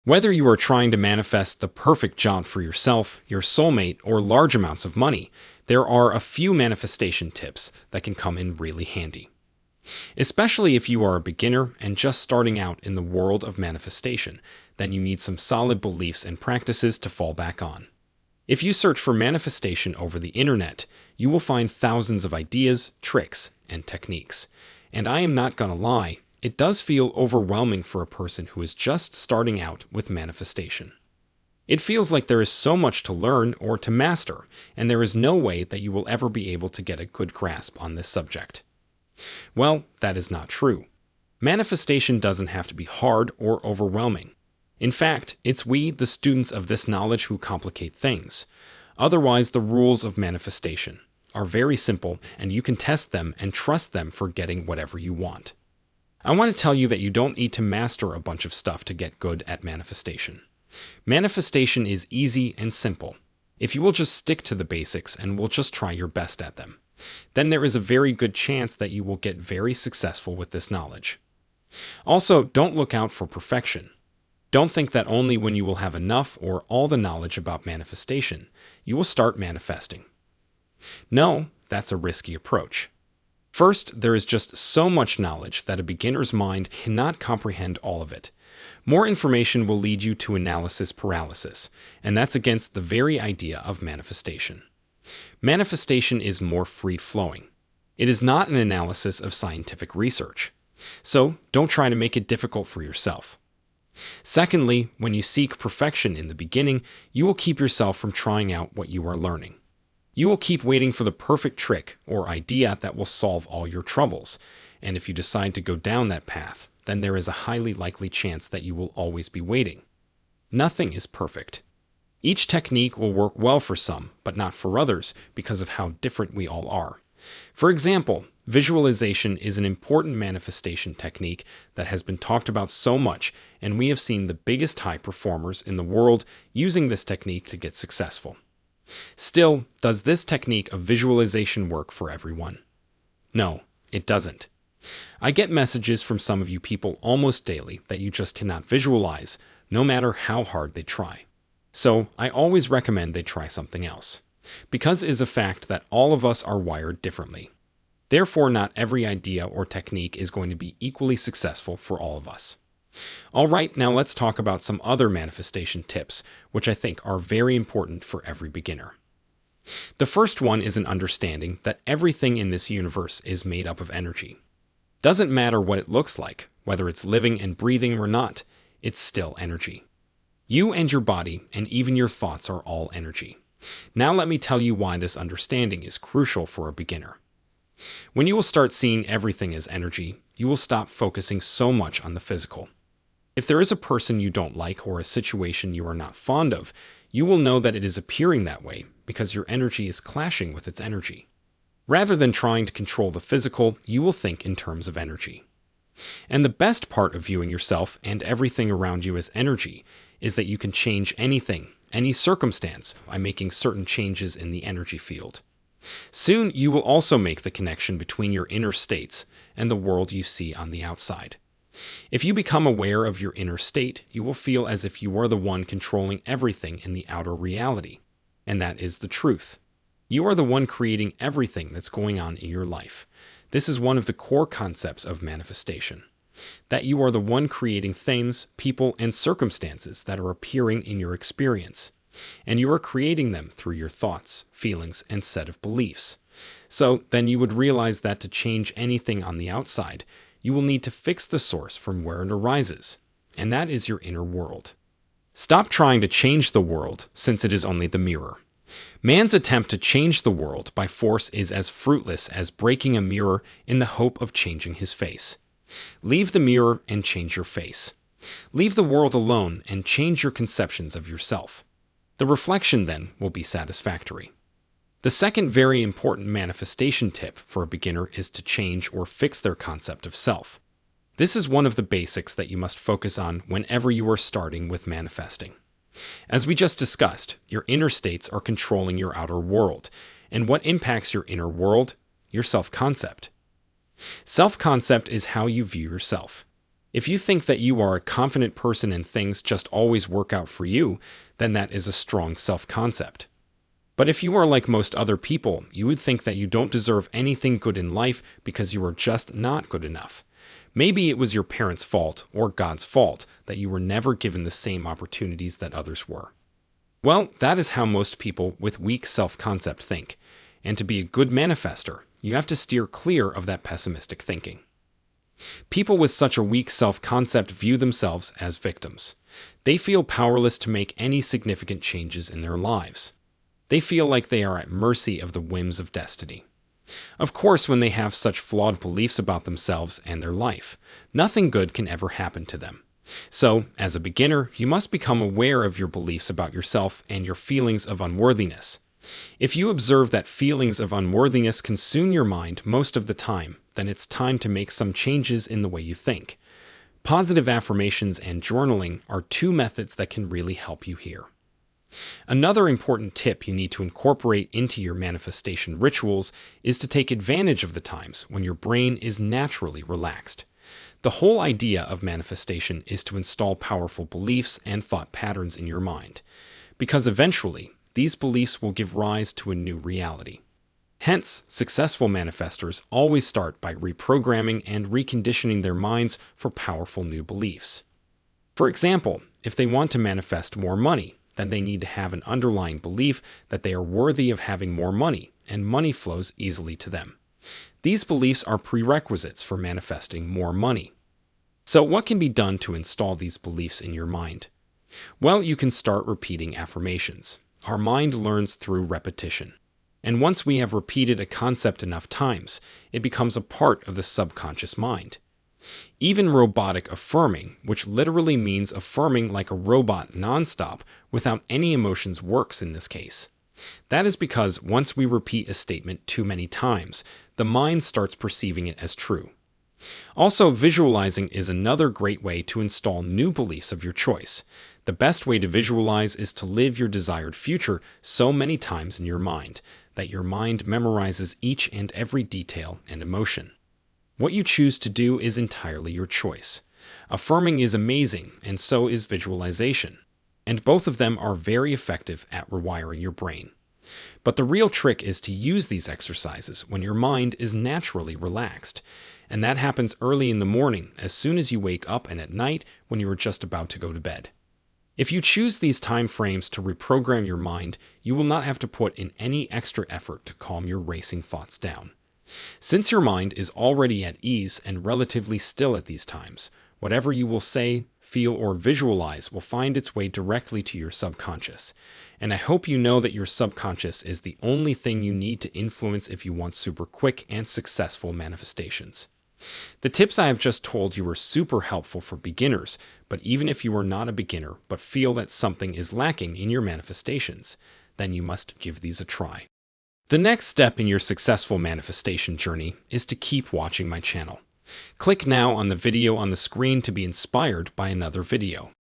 Whether you are trying to manifest the perfect job for yourself, your soulmate, or large amounts of money, there are a few manifestation tips that can come in really handy. Especially if you are a beginner and just starting out in the world of manifestation, then you need some solid beliefs and practices to fall back on. If you search for manifestation over the internet, you will find thousands of ideas, tricks, and techniques. And I am not gonna lie, it does feel overwhelming for a person who is just starting out with manifestation. It feels like there is so much to learn or to master, and there is no way that you will ever be able to get a good grasp on this subject. Well, that is not true. Manifestation doesn't have to be hard or overwhelming. In fact, it's we, the students of this knowledge, who complicate things. Otherwise, the rules of manifestation are very simple, and you can test them and trust them for getting whatever you want. I want to tell you that you don't need to master a bunch of stuff to get good at manifestation. Manifestation is easy and simple. If you will just stick to the basics and will just try your best at them, then there is a very good chance that you will get very successful with this knowledge. Also, don't look out for perfection. Don't think that only when you will have enough or all the knowledge about manifestation, you will start manifesting. No, that's a risky approach. First, there is just so much knowledge that a beginner's mind cannot comprehend all of it. More information will lead you to analysis paralysis, and that's against the very idea of manifestation. Manifestation is more free-flowing. It is not an analysis of scientific research. So, don't try to make it difficult for yourself. Secondly, when you seek perfection in the beginning, you will keep yourself from trying out what you are learning. You will keep waiting for the perfect trick or idea that will solve all your troubles, and if you decide to go down that path, then there is a highly likely chance that you will always be waiting. Nothing is perfect. Each technique will work well for some, but not for others, because of how different we all are. For example, visualization is an important manifestation technique that has been talked about so much, and we have seen the biggest high performers in the world using this technique to get successful. Still, does this technique of visualization work for everyone? No, it doesn't. I get messages from some of you people almost daily that you just cannot visualize, no matter how hard they try. So I always recommend they try something else, because it is a fact that all of us are wired differently. Therefore, not every idea or technique is going to be equally successful for all of us. All right, now let's talk about some other manifestation tips, which I think are very important for every beginner. The first one is an understanding that everything in this universe is made up of energy. Doesn't matter what it looks like, whether it's living and breathing or not, it's still energy. You and your body and even your thoughts are all energy. Now let me tell you why this understanding is crucial for a beginner. When you will start seeing everything as energy, you will stop focusing so much on the physical. If there is a person you don't like or a situation you are not fond of, you will know that it is appearing that way because your energy is clashing with its energy. Rather than trying to control the physical, you will think in terms of energy. And the best part of viewing yourself and everything around you as energy is that you can change anything, any circumstance, by making certain changes in the energy field. Soon, you will also make the connection between your inner states and the world you see on the outside. If you become aware of your inner state, you will feel as if you are the one controlling everything in the outer reality. And that is the truth. You are the one creating everything that's going on in your life. This is one of the core concepts of manifestation. That you are the one creating things, people, and circumstances that are appearing in your experience. And you are creating them through your thoughts, feelings, and set of beliefs. So then you would realize that to change anything on the outside, you will need to fix the source from where it arises, and that is your inner world. Stop trying to change the world, since it is only the mirror. Man's attempt to change the world by force is as fruitless as breaking a mirror in the hope of changing his face. Leave the mirror and change your face. Leave the world alone and change your conceptions of yourself. The reflection then will be satisfactory. The second very important manifestation tip for a beginner is to change or fix their concept of self. This is one of the basics that you must focus on whenever you are starting with manifesting. As we just discussed, your inner states are controlling your outer world, and what impacts your inner world? Your self-concept. Self-concept is how you view yourself. If you think that you are a confident person and things just always work out for you, then that is a strong self-concept. But if you are like most other people, you would think that you don't deserve anything good in life because you are just not good enough. Maybe it was your parents' fault or God's fault that you were never given the same opportunities that others were. Well, that is how most people with weak self-concept think. And to be a good manifester, you have to steer clear of that pessimistic thinking. People with such a weak self-concept view themselves as victims. They feel powerless to make any significant changes in their lives. They feel like they are at mercy of the whims of destiny. Of course, when they have such flawed beliefs about themselves and their life, nothing good can ever happen to them. So, as a beginner, you must become aware of your beliefs about yourself and your feelings of unworthiness. If you observe that feelings of unworthiness consume your mind most of the time, then it's time to make some changes in the way you think. Positive affirmations and journaling are two methods that can really help you here. Another important tip you need to incorporate into your manifestation rituals is to take advantage of the times when your brain is naturally relaxed. The whole idea of manifestation is to install powerful beliefs and thought patterns in your mind, because eventually, these beliefs will give rise to a new reality. Hence, successful manifestors always start by reprogramming and reconditioning their minds for powerful new beliefs. For example, if they want to manifest more money, then they need to have an underlying belief that they are worthy of having more money, and money flows easily to them. These beliefs are prerequisites for manifesting more money. So what can be done to install these beliefs in your mind? Well, you can start repeating affirmations. Our mind learns through repetition. And once we have repeated a concept enough times, it becomes a part of the subconscious mind. Even robotic affirming, which literally means affirming like a robot nonstop without any emotions, works in this case. That is because once we repeat a statement too many times, the mind starts perceiving it as true. Also, visualizing is another great way to install new beliefs of your choice. The best way to visualize is to live your desired future so many times in your mind that your mind memorizes each and every detail and emotion. What you choose to do is entirely your choice. Affirming is amazing, and so is visualization. And both of them are very effective at rewiring your brain. But the real trick is to use these exercises when your mind is naturally relaxed. And that happens early in the morning, as soon as you wake up, and at night when you are just about to go to bed. If you choose these time frames to reprogram your mind, you will not have to put in any extra effort to calm your racing thoughts down. Since your mind is already at ease and relatively still at these times, whatever you will say, feel, or visualize will find its way directly to your subconscious. And I hope you know that your subconscious is the only thing you need to influence if you want super quick and successful manifestations. The tips I have just told you are super helpful for beginners, but even if you are not a beginner but feel that something is lacking in your manifestations, then you must give these a try. The next step in your successful manifestation journey is to keep watching my channel. Click now on the video on the screen to be inspired by another video.